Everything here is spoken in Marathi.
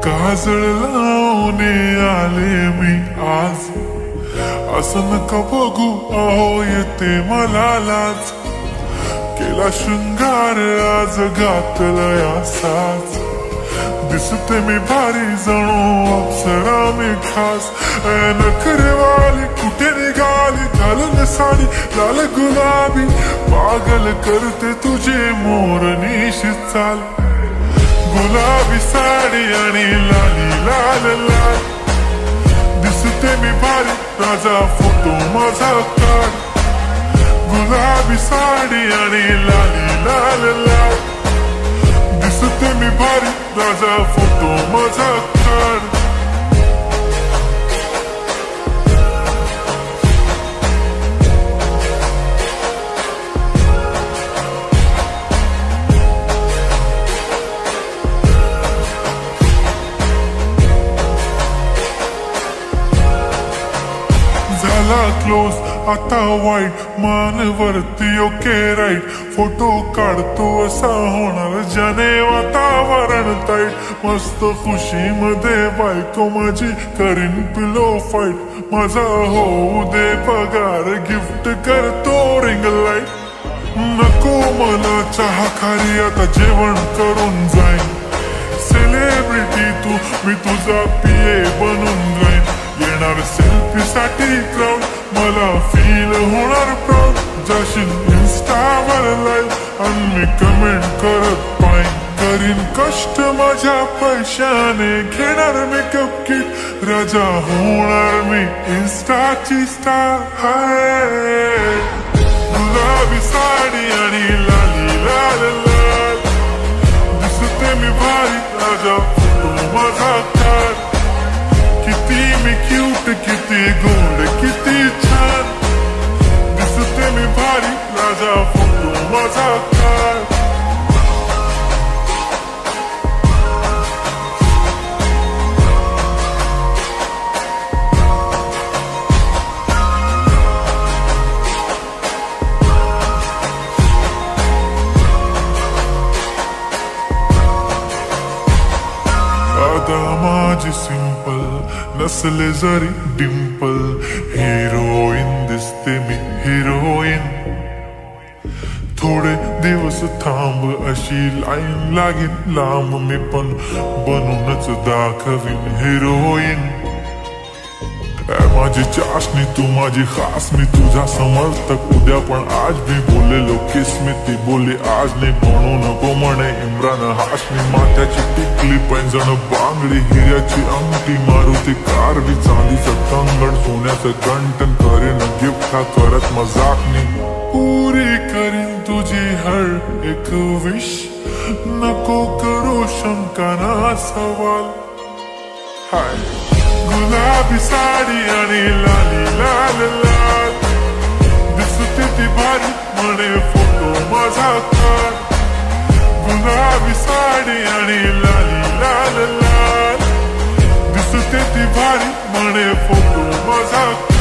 काजळ लावून आले मी आज, असं नका बघू अहो येते मला लाज. केला शृंगार आज घातला साज, दिसते मी भारी जणू अप्सरा मी खास. नखरेवाली कुठे निघाली घालून साडी लाल गुलाबी, पागल करते तुझे मोरनीशी चाल. गुलाबी साडी आणि लाली लाल लाल, दिसते मी भारी राजा फोटो माझा काढ. गुलाबी साडी आणि लाली लाल लाल, दिसते मी भारी राजा फोटो माझा काढ. झाला क्लोज आता वाईट, मानवरती ओके राईट. फोटो काढतो असा होणार ज्याने वातावरण ताईट. मस्त खुशी मध्ये बायको माझी करीन पिलो फाईट. माझा होऊ दे पगार गिफ्ट करतो रिंग लाईट. नको मला चहा खारी आता जेवण करून जाईन. सेलिब्रिटी तू मी तुझा पिये बनून जाईन. येणार सेल्फी साठी क्राऊड, मला फील होणार प्राऊड. जाशील इन्स्टावर लाईव्ह आणि मी कमेंट करत पाईन. करीन कष्ट माझ्या पैशाने, घेणार मेकअप किट. राजा होणार मी इन्स्टाची स्टार. हाय गुलाबी साडी आणि लाली लाल लाल, दिसते मी भारी राजा फोटो माझा काढ. किती मी क्यूट किती गोड किती छान, दिसते मी भारी राजा फोटो माझा काढ. आता माझी सिंपल नसले जरी डिंपल, हिरोईन दिसते मी हिरोईन. थोडे दिवस थांब अशी लाईन लागेल लांब, मी पण बनूनच दाखवीन हिरोईन. माझी चाशनी तू माझी खास, मी तुझा समर्थक उद्या पण आज मी बोललेलो किस्मी. ती बोली आज नाही म्हणू नको म्हणे इम्रान हाशमी. माथ्याची टिकली पैंजण बांगडी, हिऱ्याची अंगठी, मारुती कारवी, चांदीचं कंगण, सोन्याचं गंटन. करीन गिफ्ट हा करत मजाकनी, पुरी करीन तुझी हर एक विश. नको करू शंका ना सवाल. हाय गुलाबी साडी आणि लाली लाल लाल, दिसते ती भारी म्हणे फोटो माझा काढ. गुलाबी साडी आणि लाली लाल लाल, दिसते ती भारी म्हणे फोटो माझा काढ.